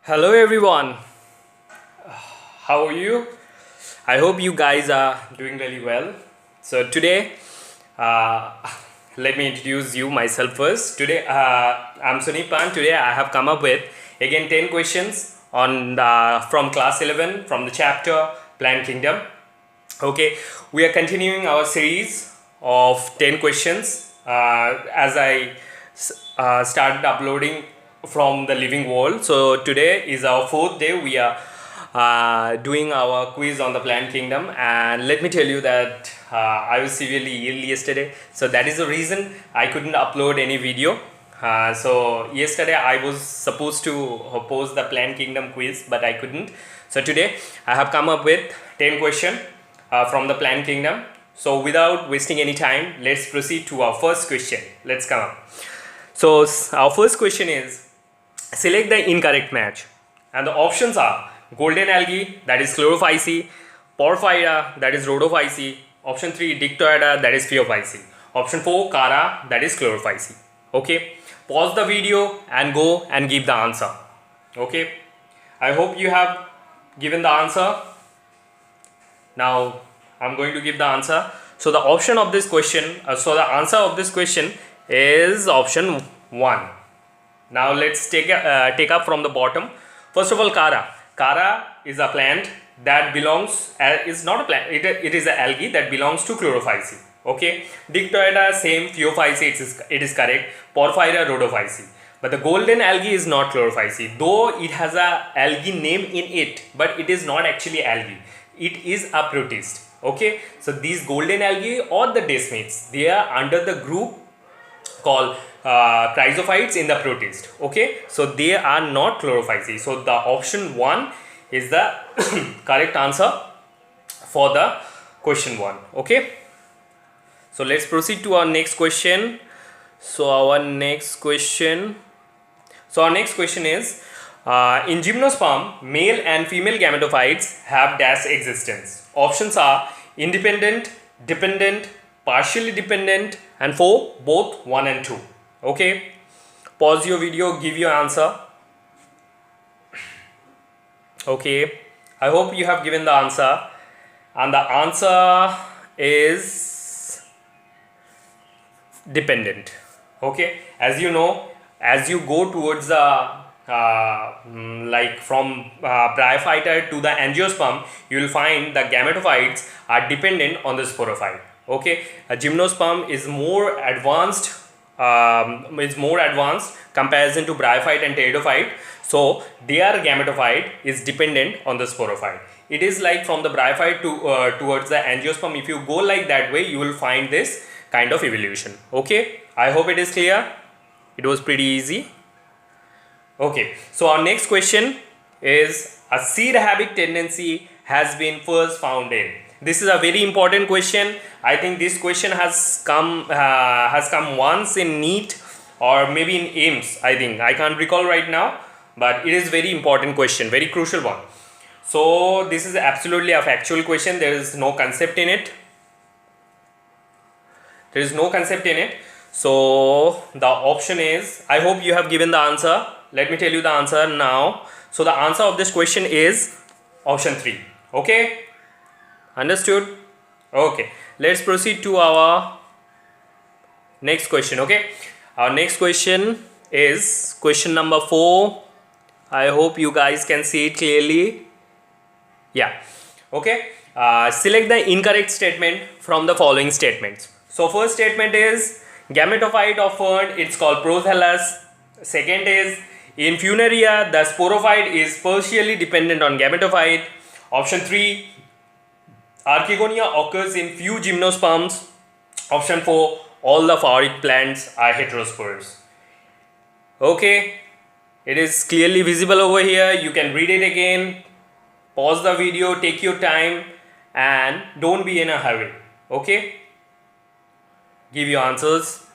Hello everyone, how are you? I hope you guys are doing really well. So today, uh, let me introduce you myself first. Today, I'm Sunipan. Today I have come up with again 10 questions on from class 11 from the chapter Plant Kingdom. Okay, we are continuing our series of 10 questions as I started uploading from the living world. So today is our fourth day. We are doing our quiz on the plant kingdom, and let me tell you that I was severely ill yesterday, so that is the reason I couldn't upload any video. So yesterday I was supposed to post the plant kingdom quiz, but I couldn't. So today I have come up with 10 questions from the plant kingdom. So without wasting any time, let's proceed to our first question. Let's come up. So our first question is, select the incorrect match, and the options are golden algae, that is chlorophyce, porphyra, that is rhodophyce, option 3 dictyoida, that is phaeophyce, option 4 cara, that is chlorophyce. Okay, pause the video and go and give the answer. Okay, I hope you have given the answer. Now I'm going to give the answer. So the option of this question, the answer of this question is option 1. Now let's take up from the bottom. First of all, cara. Cara is a plant that belongs, is not a plant, it is an algae that belongs to chlorophyce. Okay, dictyoida, same, phaeophyce, it is correct, porphyra, rhodophyce. But the golden algae is not chlorophyce, though it has a algae name in it, but it is not actually algae, it is a protist. Okay, so these golden algae or the desmids, they are under the group called chrysophytes in the protist. Okay, so they are not chlorophyce. So the option 1 is the correct answer for the question 1. Okay, so let's proceed to our next question. So our next question is, in gymnosperm, male and female gametophytes have dash existence. Options are independent, dependent, partially dependent, and 4 both 1 and 2. Okay, pause your video, give your answer. Okay, I hope you have given the answer, and the answer is dependent. Okay, as you know, as you go towards the like from bryophyte to the angiosperm, you will find the gametophytes are dependent on the sporophyte. Okay, a gymnosperm is more advanced, comparison to bryophyte and pteridophyte. So their gametophyte is dependent on the sporophyte. It is like from the bryophyte to towards the angiosperm. If you go like that way, you will find this kind of evolution. Okay, I hope it is clear. It was pretty easy. Okay, so our next question is, a seed habit tendency has been first found in. This is a very important question. I think this question has come once in NEET or maybe in AIMS. I think I can't recall right now, but it is very important question, very crucial one. So this is absolutely a factual question. There is no concept in it. So the option is, I hope you have given the answer. Let me tell you the answer now. So the answer of this question is option 3. Okay, understood? Okay, let's proceed to our next question. Okay, our next question is question number 4. I hope you guys can see it clearly. Yeah. Okay, select the incorrect statement from the following statements. So first statement is, gametophyte of fern, it's called prothallus. Second is, in Funaria, the sporophyte is partially dependent on gametophyte. Option 3, Archegonia occurs in few gymnosperms. Option 4, all the flowering plants are heterosporous. Okay, it is clearly visible over here. You can read it again. Pause the video, take your time, and don't be in a hurry. Okay, give your answers.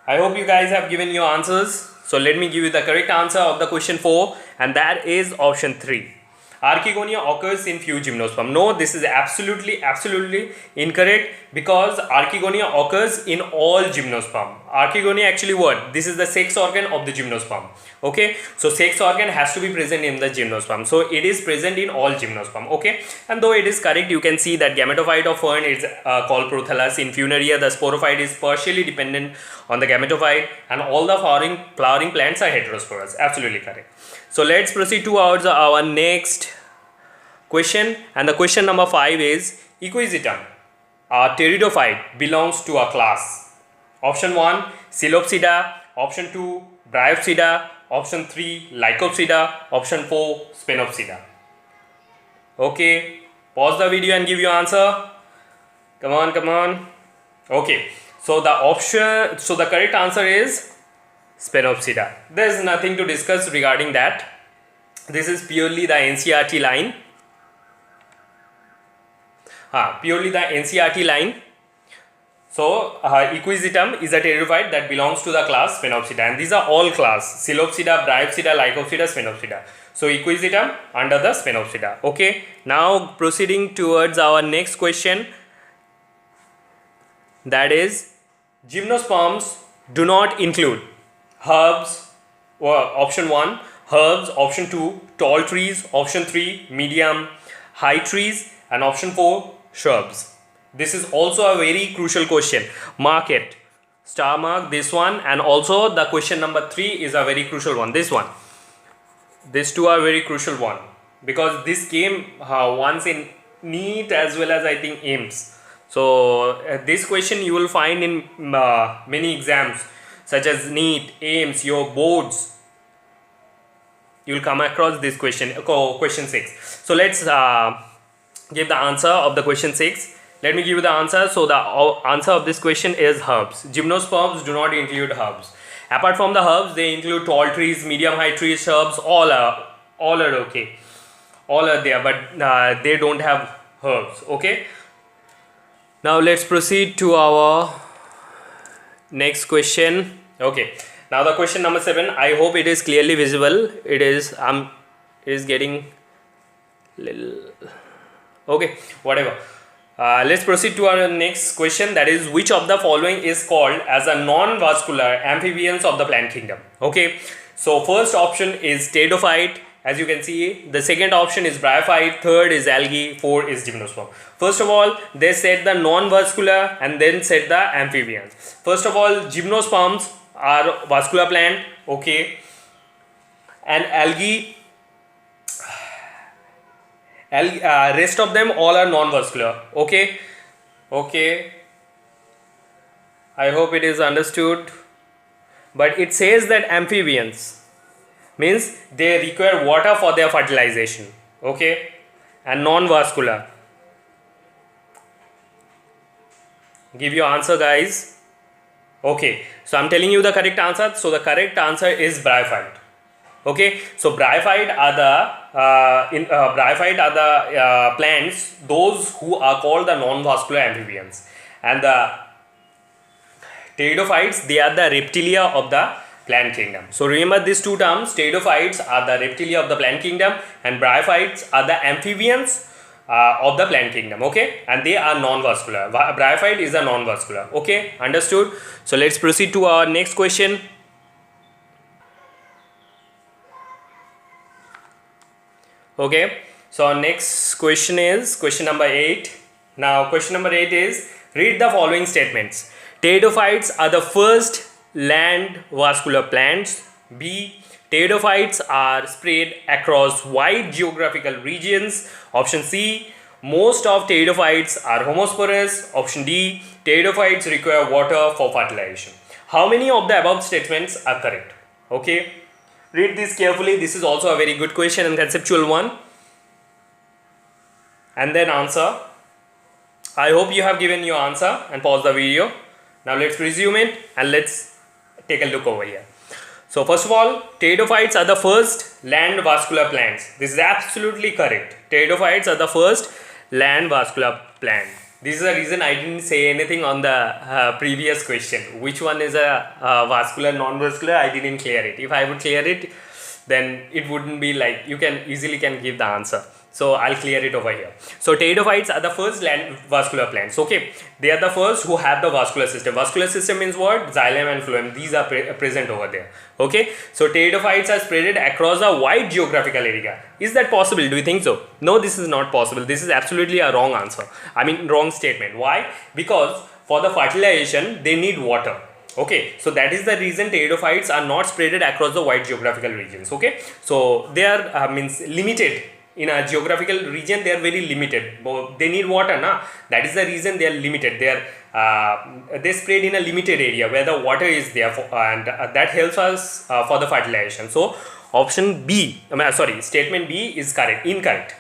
I hope you guys have given your answers. So let me give you the correct answer of the question 4, and that is option 3. Archegonia occurs in few gymnosperm. No, this is absolutely incorrect, because Archegonia occurs in all gymnosperm. Archegonia actually what? This is the sex organ of the gymnosperm. Okay, so sex organ has to be present in the gymnosperm. So it is present in all gymnosperm. Okay, and though it is correct, you can see that gametophyte of fern is called Prothallus. In Funaria, the sporophyte is partially dependent on the gametophyte, and all the flowering plants are heterosporous. Absolutely correct. So let's proceed towards our next question, and the question number 5 is Equisetum, a pteridophyte, belongs to a class. Option 1 Coelopsida, option 2 Bryopsida, option 3 Lycopsida, option 4 Spenopsida. Okay, pause the video and give your answer. Come on. Okay, so the correct answer is Spenopsida. There is nothing to discuss regarding that. This is purely the NCERT line. Purely the NCERT line. So Equisetum is a pteridophyte that belongs to the class Spenopsida, and these are all class: Coelopsida, Bryopsida, Lycopsida, Spenopsida. So Equisetum under the Spenopsida. Okay, now proceeding towards our next question, that is gymnosperms do not include herbs, option 1 herbs, option 2 tall trees, option 3 medium high trees, and option 4 shrubs. This is also a very crucial question. Mark it, star mark this one, and also the question number 3 is a very crucial one. This one, these two are very crucial one, because this came once in NEET as well as I think AIIMS. So this question you will find in many exams such as NEET, AIIMS, your boards. You will come across this question, question 6. So let's give the answer of the question 6. Let me give you the answer. So the answer of this question is herbs. Gymnosperms do not include herbs. Apart from the herbs, they include tall trees, medium height trees, shrubs. All are okay. All are there, but they don't have herbs. Okay. Now let's proceed to our next question. Okay. Now the question number 7. I hope it is clearly visible. It is getting little. Okay. Whatever. Let's proceed to our next question, that is which of the following is called as a non-vascular amphibians of the plant kingdom. Okay, so first option is pteridophyte, as you can see. The second option is bryophyte, third is algae, fourth is gymnosperm. First of all, they said the non-vascular and then said the amphibians. First of all, gymnosperms are vascular plant, okay, and algae, rest of them all are non-vascular. Okay, I hope it is understood. But it says that amphibians means they require water for their fertilization, okay, and non-vascular. Give your answer, guys. Okay, so I'm telling you the correct answer. So the correct answer is bryophyte. Okay, so bryophyte are the plants, those who are called the non-vascular amphibians, and the pteridophytes, they are the reptilia of the plant kingdom. So remember these two terms: pteridophytes are the reptilia of the plant kingdom, and bryophytes are the amphibians of the plant kingdom. Okay, and they are non-vascular. Bryophyte is a non-vascular. Okay, understood. So let's proceed to our next question. Okay, so our next question is question number 8. Now question number 8 is, read the following statements. Pteridophytes are the first land vascular plants. B. Pteridophytes are spread across wide geographical regions. Option C. Most of pteridophytes are homosporous. Option D. Pteridophytes require water for fertilization. How many of the above statements are correct? Okay, read this carefully. This is also a very good question and conceptual one. And then answer. I hope you have given your answer and pause the video. Now let's resume it and let's take a look over here. So first of all, pteridophytes are the first land vascular plants. This is absolutely correct. Pteridophytes are the first land vascular plant. This is the reason I didn't say anything on the previous question. Which one is a vascular, non-vascular? I didn't clear it. If I would clear it, then it wouldn't be like you can easily can give the answer. So I'll clear it over here. So pteridophytes are the first land vascular plants. Okay, they are the first who have the vascular system. Vascular system means what? Xylem and phloem. These are present over there. Okay, so pteridophytes are spread across a wide geographical area. Is that possible? Do you think so? No, this is not possible. This is absolutely a wrong answer. I mean, wrong statement. Why? Because for the fertilization, they need water. Okay, so that is the reason pteridophytes are not spread across the wide geographical regions. Okay, so they are means limited in a geographical region. They are very limited. They need water, na. That is the reason they are limited. They spread in a limited area where the water is there, and that helps us for the fertilization. So option B, statement B is correct. Incorrect.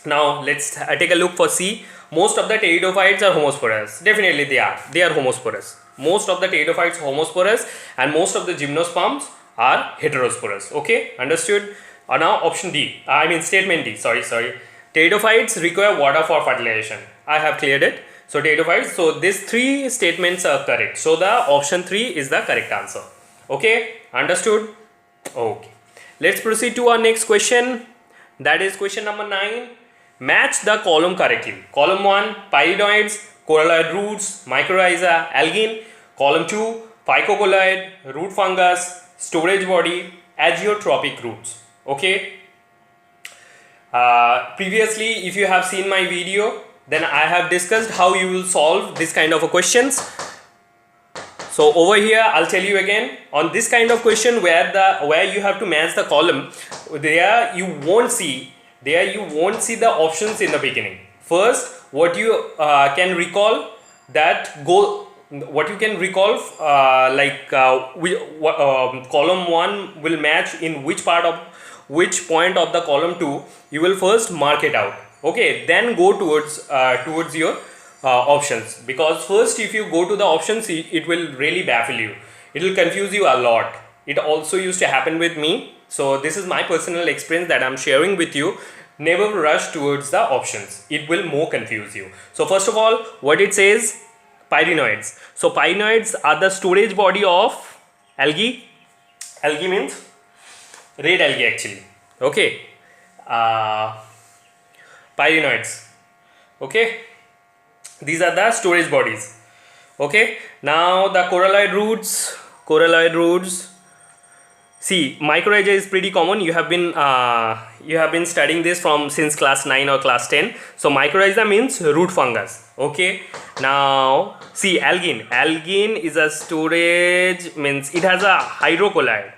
Now let's take a look for C. Most of the pteridophytes are homosporous. Definitely they are. They are homosporous. Most of the pteridophytes are homosporous, and most of the gymnosperms are heterosporous. Okay, understood? Now option D. Statement D. Sorry. Pteridophytes require water for fertilization. I have cleared it. So pteridophytes. So these three statements are correct. So the option 3 is the correct answer. Okay, understood? Okay. Let's proceed to our next question. That is question number 9. Match the column correctly. Column 1, pyrenoids, coralloid roots, mycorrhiza, algin. Column 2, phycocolloid, root fungus, storage body, azeotropic roots. Okay. Previously, if you have seen my video, then I have discussed how you will solve this kind of a questions. So over here, I'll tell you again, on this kind of question where you have to match the column, there you won't see the options in the beginning. First, what you can recall column 1 will match in which point of the column 2. You will first mark it out. Okay, then go towards your options, because first if you go to the options, it will really baffle you. It will confuse you a lot. It also used to happen with me. So this is my personal experience that I'm sharing with you. Never rush towards the options. It will more confuse you. So first of all, what it says, pyrenoids. So pyrenoids are the storage body of algae. Algae means red algae actually. Okay. Pyrenoids. Okay. These are the storage bodies. Okay. Now the coralloid roots. See, mycorrhiza is pretty common. You have been studying this since class 9 or class 10. So mycorrhiza means root fungus. Okay. Now see, algin is a storage, means it has a hydrocolloid.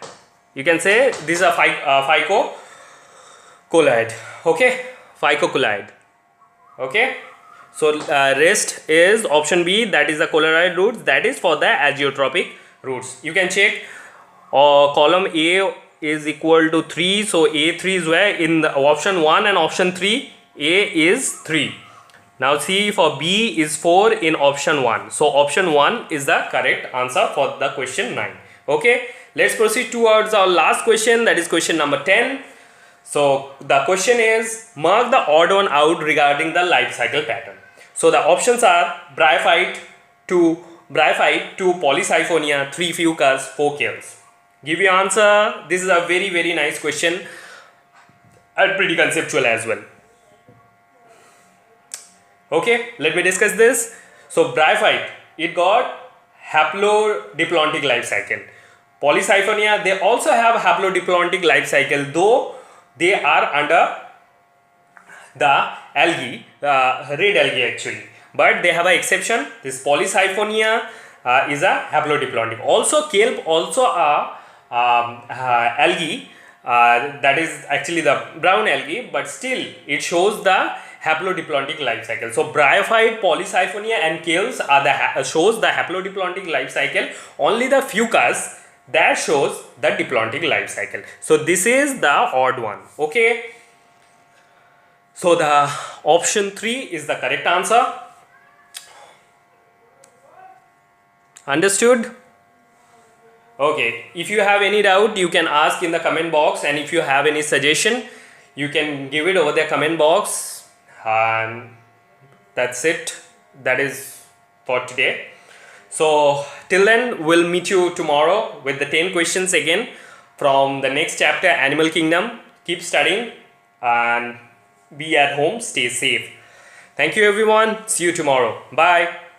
You can say this is a phycocolloid. Okay, phycocolloid. Okay. So rest is option B, that is the coralloid roots, that is for the azeotropic roots. You can check column A is equal to 3, so A3 is where in the option 1 and option 3, A is 3. Now see, for B is 4 in option 1. So option 1 is the correct answer for the question 9. Okay, let's proceed towards our last question, that is question number 10. So the question is, mark the odd one out regarding the life cycle pattern. So the options are bryophyte, 2 Polysiphonia, 3 fucus, 4 Kales. Give your answer. This is a very, very nice question and pretty conceptual as well. Okay, let me discuss this. So bryophyte, it got haplodiplontic life cycle. Polysiphonia, they also have haplodiplontic life cycle, though they are under the algae, red algae actually, but they have an exception. This Polysiphonia is a haplodiplontic. Also kelp also a algae, that is actually the brown algae, but still it shows the haplodiplontic life cycle. So bryophyte, Polysiphonia and Kales are shows the haplodiplontic life cycle. Only the fucus that shows the diplontic life cycle. So this is the odd one. Okay. So the option 3 is the correct answer. Understood? Okay. If you have any doubt, you can ask in the comment box, and if you have any suggestion, you can give it over the comment box. And that's it. That is for today. So till then, we'll meet you tomorrow with the 10 questions again from the next chapter, Animal Kingdom. Keep studying and be at home. Stay safe. Thank you, everyone. See you tomorrow. Bye.